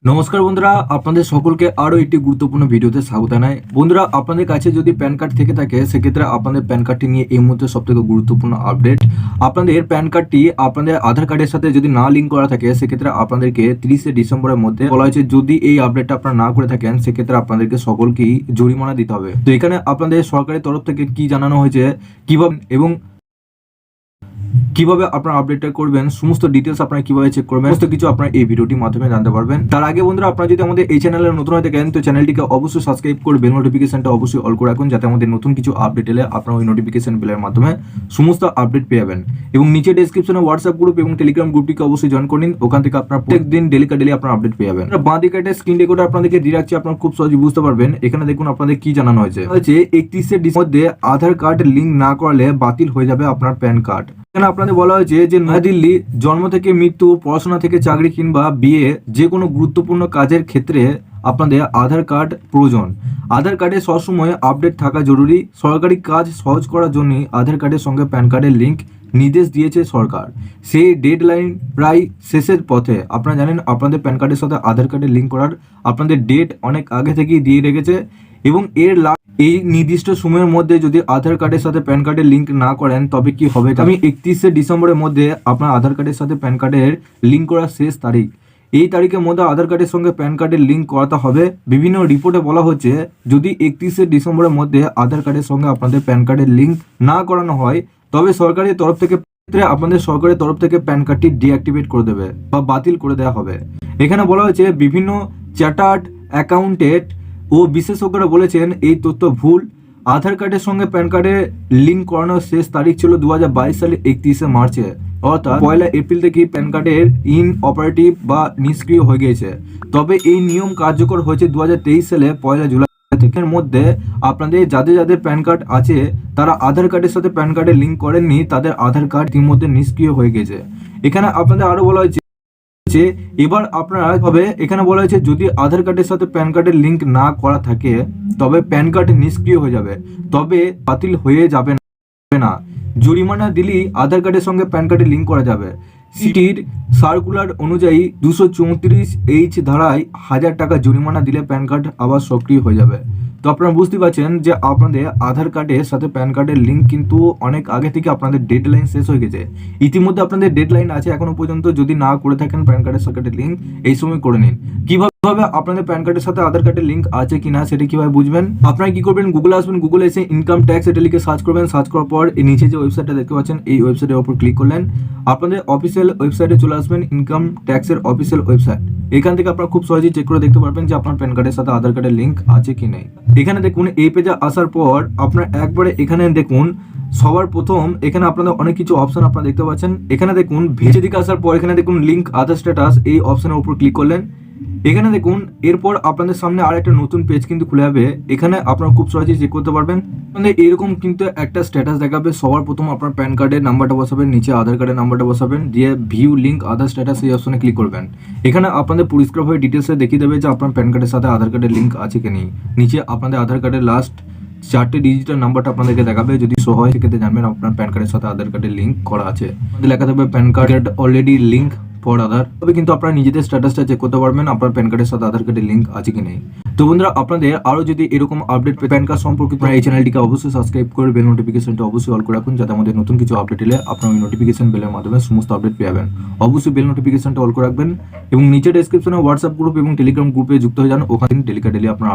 নমস্কার বন্ধুরা, আপনাদের সকলকে আরো একটি গুরুত্বপূর্ণ ভিডিওতে স্বাগত জানাই। বন্ধুরা, আপনাদের কাছে যদি প্যান কার্ড থেকে থাকে সেক্ষেত্রে আপনাদের প্যান কার্ডটি নিয়ে এই মুহূর্তে সবথেকে গুরুত্বপূর্ণ আপডেট। আপনাদের প্যান কার্ডটি আপনাদের আধার কার্ডের সাথে যদি না লিঙ্ক করা থাকে সেক্ষেত্রে আপনাদেরকে 30শে ডিসেম্বরের মধ্যে বলা হয়েছে, যদি এই আপডেটটা আপনারা না করে থাকেন সেক্ষেত্রে আপনাদেরকে সকলকেই জরিমানা দিতে হবে। তো এখানে আপনাদের সরকারের তরফ থেকে কি জানানো হয়েছে, কিভাবে এবং কিভাবে আপনারা আপডেটটা করবেন, সমস্ত ডিটেলস আপনারা কিভাবে চেক করবেন, সমস্ত কিছু আপনারা এই ভিডিওটির মাধ্যমে জানতে পারবেন। তার আগে বন্ধুরা, আপনারা যদি আমাদের এই চ্যানেলে নতুন হয়ে থাকেন তো চ্যানেলটিকে অবশ্যই সাবস্ক্রাইব করে বেল নোটিফিকেশনটা অবশ্যই অল করে রাখুন, যাতে আমাদের নতুন কিছু আপডেট এলে আপনারা ওই নোটিফিকেশন বেলের মাধ্যমে সমস্ত আপডেট পেয়ে যাবেন। এবং নিচে ডেসক্রিপশনে হোয়াটসঅ্যাপ গ্রুপ এবং টেলিগ্রাম গ্রুপটিকে অবশ্যই জয়েন করে নিন, ওখান থেকে আপনারা প্রত্যেকদিন ডেলি আপনারা আপডেট পেয়ে যাবেন। বাঁ দিকে একটা স্ক্রিন রেকর্ডার আপনাদেরকে দিয়ে রাখছি, আপনারা খুব সহজে বুঝতে পারবেন। এখানে দেখুন আপনাদের কি জানানো হয়েছে, 31শে ডিসেম্বরের মধ্যে আধার কার্ড লিঙ্ক না করলে বাতিল হয়ে যাবে আপনার প্যান কার্ড। এখানে আপনাদের বলা হয়েছে যে নয়াদিল্লি জন্ম থেকে মৃত্যু, পড়াশোনা থেকে চাকরি কিংবা বিয়ে যে কোনো গুরুত্বপূর্ণ কাজের ক্ষেত্রে আপনাদের আধার কার্ড প্রয়োজন। আধার কার্ডে সবসময় আপডেট থাকা জরুরি। সরকারি কাজ সহজ করার জন্য আধার কার্ডের সঙ্গে প্যান কার্ডের লিঙ্ক নির্দেশ দিয়েছে সরকার। সেই ডেডলাইন প্রায় শেষের পথে। আপনারা জানেন আপনাদের প্যান কার্ডের সাথে আধার কার্ডের লিঙ্ক করার আপনাদের ডেট অনেক আগে থেকেই দিয়ে রেখেছে, এবং এই নির্দিষ্ট সময়ের মধ্যে যদি আধার কার্ডের সাথে প্যান কার্ডের লিঙ্ক না করেন তবে কি হবে। আমি 31শে ডিসেম্বরের মধ্যে আপনার আধার কার্ডের সাথে প্যান কার্ডের লিঙ্ক করার শেষ তারিখ। এই তারিখের মধ্যে আধার কার্ডের সঙ্গে প্যান কার্ডের লিঙ্ক করাতে হবে। বিভিন্ন রিপোর্টে বলা হচ্ছে, যদি 31শে ডিসেম্বরের মধ্যে আধার কার্ডের সঙ্গে আপনাদের প্যান কার্ডের লিঙ্ক না করানো হয় তবে সরকারের তরফ থেকে প্যান কার্ডটি ডিঅ্যাক্টিভেট করে দেবে বা বাতিল করে দেওয়া হবে। এখানে বলা হয়েছে, বিভিন্ন চার্টার্ড অ্যাকাউন্টেন্ট ও বিশেষজ্ঞরা বলেছেন এই তথ্য ভুল। আধার কার্ডের সঙ্গে প্যান কার্ডের লিঙ্ক করানোর শেষ তারিখ ছিল 2022 সালের 31শে মার্চে, অর্থাৎ 1 এপ্রিল থেকে প্যান কার্ডের ইনঅপারেটিভ বা নিষ্ক্রিয় হয়ে গিয়েছে। তবে এই নিয়ম কার্যকর হয়েছে 2023 সালে 1 জুলাই থেকে। মধ্যে আপনাদের যাদের প্যান কার্ড আছে তারা আধার কার্ডের সাথে প্যান কার্ডের লিঙ্ক করেননি, তাদের আধার কার্ড ইতিমধ্যে নিষ্ক্রিয় হয়ে গেছে। এখানে আপনাদের আরো বলা হয়েছে এবার আপনারা হবে, এখানে বলা হয়েছে যদি আধার কার্ডের সাথে প্যান কার্ডের লিঙ্ক না করা থাকে তবে প্যান কার্ড নিষ্ক্রিয় হয়ে যাবে, তবে বাতিল হয়ে যাবে না। জরিমানা দিলেই আধার কার্ডের সঙ্গে প্যান কার্ডের লিঙ্ক করা যাবে। সিটির সার্কুলার অনুযায়ী 234H ধারায় 1000 টাকা জরিমানা দিলে প্যান কার্ড আবার সক্রিয় হয়ে যাবে। তো আপনারা বুঝতে পারছেন যে আপনাদের আধার কার্ডের সাথে প্যান কার্ডের লিঙ্ক কিন্তু অনেক আগে থেকে আপনাদের ডেডলাইন শেষ হয়ে গেছে। ইতিমধ্যে আপনাদের ডেডলাইন আছে এখনো পর্যন্ত, যদি না করে থাকেন প্যান কার্ডের সাথে লিঙ্ক এই সময় করে নিন। কিভাবে আপনাদের প্যান কার্ডের সাথে আধার কার্ডের লিঙ্ক আছে কিনা সেটা কিভাবে বুঝবেন, আপনারা কি করবেন, গুগলে আসবেন, গুগলে এসে ইনকাম ট্যাক্স এটা লিখে সার্চ করবেন। সার্চ করার পর এই নিচে যে ওয়েবসাইটটা দেখতে পাচ্ছেন এই ওয়েবসাইটের উপর ক্লিক করলেন, আপনাদের অফিসিয়াল ওয়েবসাইটে চলে আসবেন, ইনকাম ট্যাক্সের অফিসিয়াল ওয়েবসাইট। এখান থেকে আপনারা খুব সহজেই চেক করে দেখতে পারবেন যে আপনার প্যান কার্ডের সাথে আধার কার্ডের লিঙ্ক আছে কি নেই। এখানে দেখুন এই পেজে আসার পর আপনারা একবারে এখানে দেখুন সবার প্রথম এখানে আপনাদের অনেক কিছু অপশন আপনারা দেখতে পাচ্ছেন। এখানে দেখুন ভেজে দিকে আসার পর এখানে দেখুন লিঙ্ক আধার স্ট্যাটাস, এই অপশনের উপর ক্লিক করলেন। এখানে দেখুন এরপর আপনাদের সামনে আর একটা নতুন পেজ কিন্তু খুলে যাবে। এখানে আপনারা খুব সহজেই চেক করতে পারবেন। মানে এরকম কিন্তু একটা স্ট্যাটাস দেখাবে। সবার প্রথম আপনার প্যান কার্ডের নাম্বারটা বসাবেন, নিচে আধার কার্ডের নাম্বারটা বসাবেন, দিয়ে ভিউ লিঙ্ক আধার স্ট্যাটাস এই অপশনে ক্লিক করবেন। এখানে আপনাদের পরিষ্কারভাবে ডিটেলসে দেখিয়ে দেবে যে আপনার প্যান কার্ডের সাথে আধার কার্ডের লিঙ্ক আছে কি নেই। নিচে আপনাদের আধার কার্ডের লাস্ট 4টে ডিজিটের নাম্বারটা আপনাদেরকে দেখাবে। যদি শো হয় সেক্ষেত্রে জানবেন আপনার প্যান কার্ডের সাথে আধার কার্ডের লিঙ্ক করা আছে। লেখা থাকবে PAN card already link for Aadhaar. তবে কিন্তু আপনারা নিজেদের স্ট্যাটাসটা চেক করতে পারবেন আপনার প্যান কার্ডের সাথে আধার কার্ডের লিঙ্ক আছে কি নেই। তো বন্ধুরা, আপনাদের আরো যদি এরকম আপডেট প্যান কার্ড সম্পর্কিত এই চ্যানেলটিকে অবশ্যই সাবস্ক্রাইব করে বেল নোটিফিকেশনটা অবশ্যই অল করে রাখুন, যাতে আমাদের নতুন কিছু আপডেট এলে আপনারা ওই নোটিফিকেশন বেলের মাধ্যমে সমস্ত আপডেট পেয়ে যাবেন। অবশ্যই বেল নোটিফিকেশনটা অল করে রাখবেন এবং নিচে ডেসক্রিপশনে হোয়াটসঅ্যাপ গ্রুপ এবং টেলিগ্রাম গ্রুপে যুক্ত হয়ে যান, ওখানে ডেলি আপনার